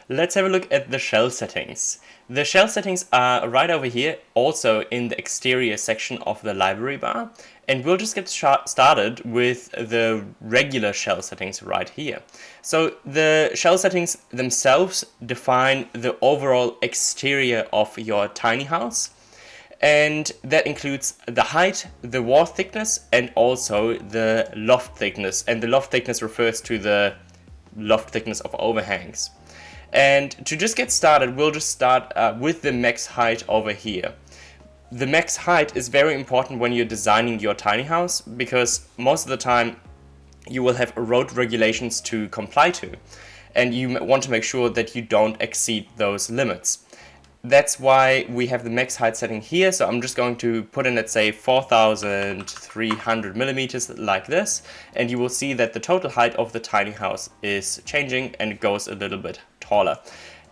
Let's have a look at the shell settings. The shell settings are right over here, also in the exterior section of the library bar, and we'll just get started with the regular shell settings right here. So the shell settings themselves define the overall exterior of your tiny house, and that includes the height, the wall thickness, and also the loft thickness, and the loft thickness refers to the loft thickness of overhangs. And to just get started, we'll just start with the max height over here. The max height is very important when you're designing your tiny house, because most of the time you will have road regulations to comply to, and you want to make sure that you don't exceed those limits. That's why we have the max height setting here. So I'm just going to put in, let's say, 4,300 millimeters like this, and you will see that the total height of the tiny house is changing and it goes a little bit taller.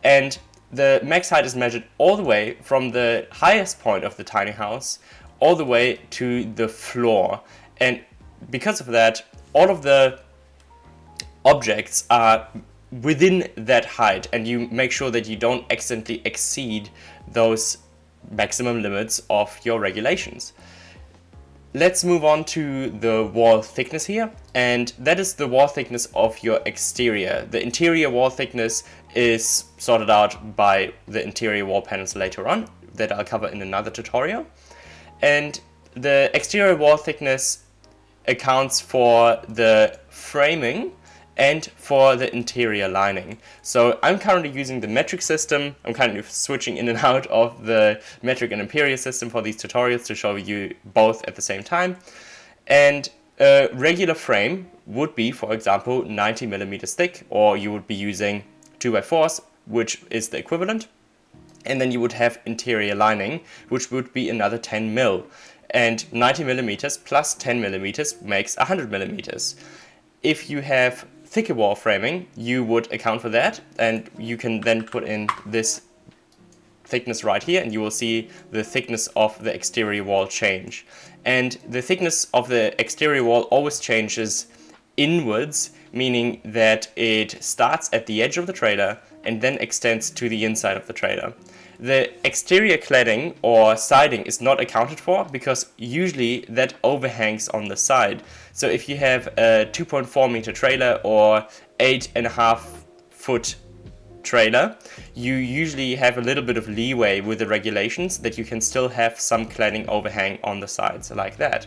And the max height is measured all the way from the highest point of the tiny house all the way to the floor. And because of that, all of the objects are within that height, and you make sure that you don't accidentally exceed those maximum limits of your regulations. Let's move on to the wall thickness here, and that is the wall thickness of your exterior. The interior wall thickness is sorted out by the interior wall panels later on, that I'll cover in another tutorial. And the exterior wall thickness accounts for the framing and for the interior lining. So I'm currently using the metric system. I'm kind of switching in and out of the metric and imperial system for these tutorials to show you both at the same time. And a regular frame would be, for example, 90 millimeters thick, or you would be using 2x4s, which is the equivalent. And then you would have interior lining, which would be another 10 mil. And 90 millimeters plus 10 millimeters makes 100 millimeters. If you have thicker wall framing, you would account for that, and you can then put in this thickness right here, and you will see the thickness of the exterior wall change. And the thickness of the exterior wall always changes inwards, meaning that it starts at the edge of the trailer and then extends to the inside of the trailer. The exterior cladding or siding is not accounted for because usually that overhangs on the side. So if you have a 2.4 meter trailer or 8.5 foot trailer, you usually have a little bit of leeway with the regulations that you can still have some cladding overhang on the sides like that.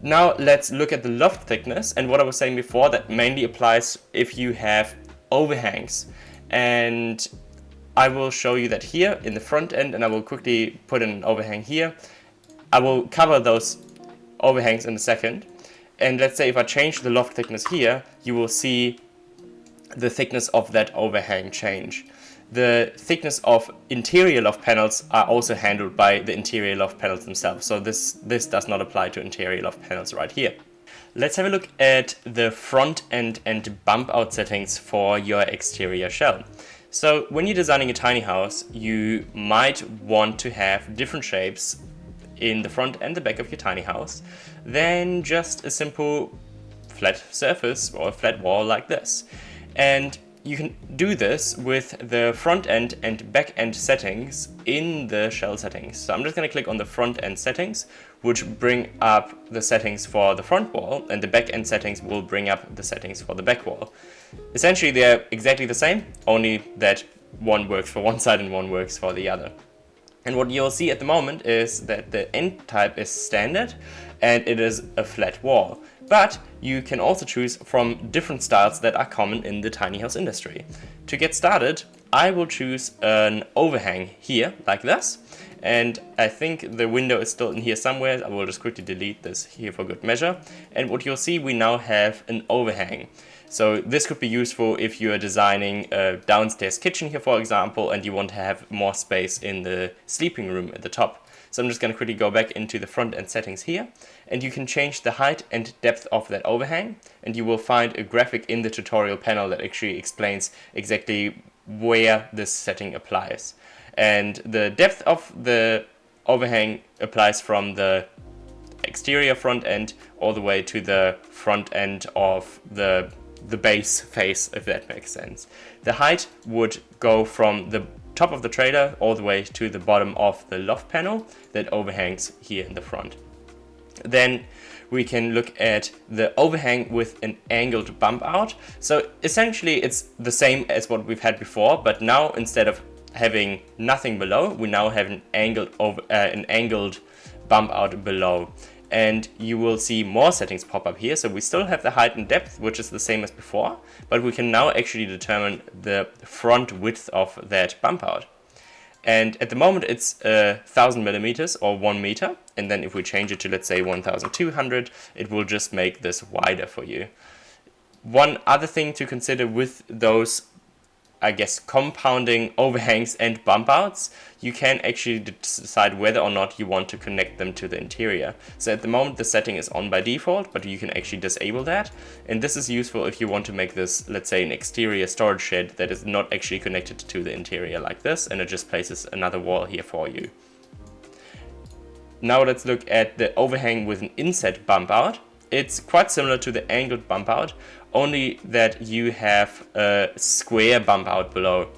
Now let's look at the loft thickness, and what I was saying before, that mainly applies if you have overhangs. And I will show you that here in the front end, and I will quickly put in an overhang here. I will cover those overhangs in a second. And let's say if I change the loft thickness here, you will see the thickness of that overhang change. The thickness of interior loft panels are also handled by the interior loft panels themselves. So this does not apply to interior loft panels right here. Let's have a look at the front end and bump out settings for your exterior shell. So when you're designing a tiny house, you might want to have different shapes in the front and the back of your tiny house than just a simple flat surface or a flat wall like this. And you can do this with the front end and back end settings in the shell settings. So I'm just going to click on the front end settings, which bring up the settings for the front wall, and the back end settings will bring up the settings for the back wall. Essentially, they're exactly the same, only that one works for one side and one works for the other. And what you'll see at the moment is that the end type is standard and it is a flat wall. But you can also choose from different styles that are common in the tiny house industry. To get started, I will choose an overhang here, like this. And I think the window is still in here somewhere. I will just quickly delete this here for good measure. And what you'll see, we now have an overhang. So this could be useful if you are designing a downstairs kitchen here, for example, and you want to have more space in the sleeping room at the top. So I'm just going to quickly go back into the front end settings here, and you can change the height and depth of that overhang, and you will find a graphic in the tutorial panel that actually explains exactly where this setting applies. And the depth of the overhang applies from the exterior front end all the way to the front end of the the base face, if that makes sense. The height would go from the top of the trailer all the way to the bottom of the loft panel that overhangs here in the front. Then we can look at the overhang with an angled bump out. So essentially it's the same as what we've had before, but now instead of having nothing below, we now have an angled bump out below. And you will see more settings pop up here. So we still have the height and depth, which is the same as before, but we can now actually determine the front width of that bump out. And at the moment it's 1000 millimeters or 1 meter. And then if we change it to, let's say, 1200, it will just make this wider for you. One other thing to consider with those, I guess, compounding overhangs and bump outs, you can actually decide whether or not you want to connect them to the interior. So at the moment the setting is on by default, but you can actually disable that. And this is useful if you want to make this, let's say, an exterior storage shed that is not actually connected to the interior like this, and it just places another wall here for you. Now let's look at the overhang with an inset bump out. It's quite similar to the angled bump out, only that you have a square bump out below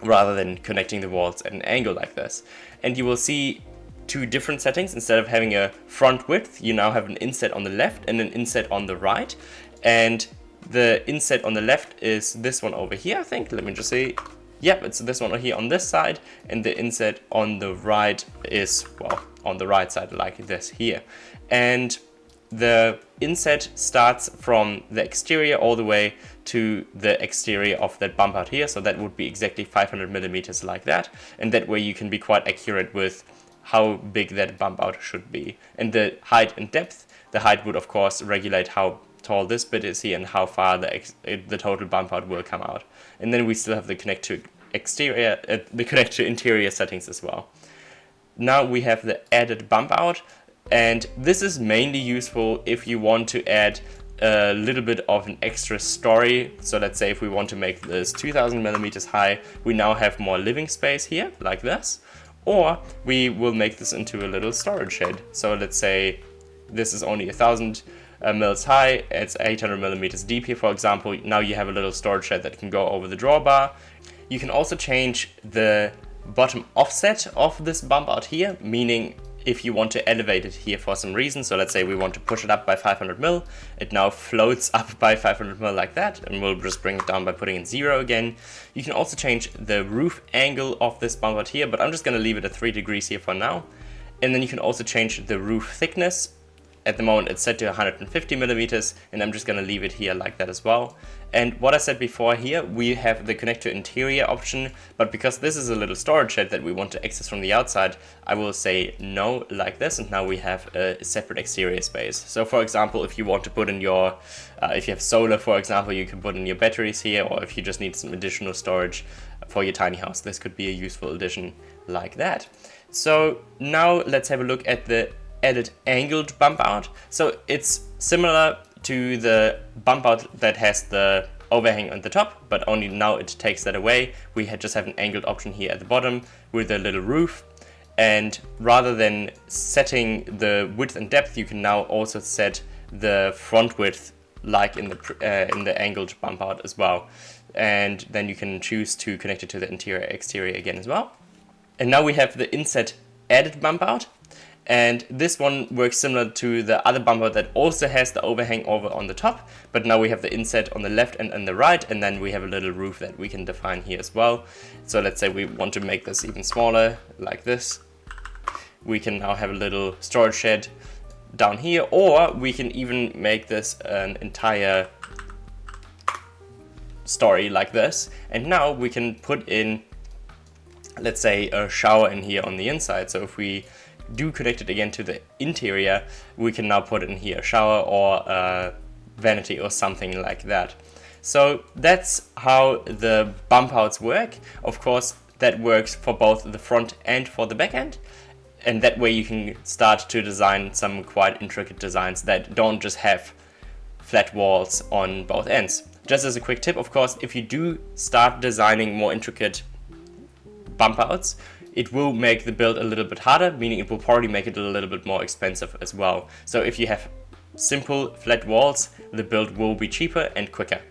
rather than connecting the walls at an angle like this. And you will see two different settings. Instead of having a front width, you now have an inset on the left and an inset on the right. And the inset on the left is this one over here, I think. Let me just see. Yep, it's this one here on this side, and the inset on the right is, well, on the right side like this here. And the inset starts from the exterior all the way to the exterior of that bump out here. So that would be exactly 500 millimeters like that. And that way you can be quite accurate with how big that bump out should be. And the height and depth, the height would of course regulate how tall this bit is here and how far the total bump out will come out. And then we still have the connect to interior settings as well. Now we have the added bump out. And this is mainly useful if you want to add a little bit of an extra story. So let's say if we want to make this 2000 millimeters high, we now have more living space here like this. Or we will make this into a little storage shed. So let's say this is only 1000 mils high, it's 800 millimeters deep here, for example. Now you have a little storage shed that can go over the drawbar. You can also change the bottom offset of this bump out here, meaning if you want to elevate it here for some reason, so let's say we want to push it up by 500 mil, it now floats up by 500 mil like that, and we'll just bring it down by putting in 0 again. You can also change the roof angle of this bump out here, but I'm just going to leave it at 3 degrees here for now. And then you can also change the roof thickness. At the moment it's set to 150 millimeters, and I'm just going to leave it here like that as well. And what I said before here, we have the connect to interior option, but because this is a little storage shed that we want to access from the outside, I will say no like this, and now we have a separate exterior space. So for example, if you want to put in your, if you have solar for example, you can put in your batteries here, or if you just need some additional storage for your tiny house, this could be a useful addition like that. So now let's have a look at the added angled bump out. So it's similar to the bump out that has the overhang on the top, but only now it takes that away. We just have an angled option here at the bottom with a little roof. And rather than setting the width and depth, you can now also set the front width like in the angled bump out as well. And then you can choose to connect it to the interior exterior again as well. And now we have the inset added bump out. And this one works similar to the other bump out that also has the overhang over on the top, but now we have the inset on the left and on the right, and then we have a little roof that we can define here as well. So let's say we want to make this even smaller like this. We can now have a little storage shed down here, or we can even make this an entire story like this. And now we can put in, let's say, a shower in here on the inside. So if we do connect it again to the interior, we can now put in here a shower or a vanity or something like that. So that's how the bump outs work. Of course, that works for both the front and for the back end. And that way you can start to design some quite intricate designs that don't just have flat walls on both ends. Just as a quick tip, of course, if you do start designing more intricate bump outs, it will make the build a little bit harder, meaning it will probably make it a little bit more expensive as well. So if you have simple flat walls, the build will be cheaper and quicker.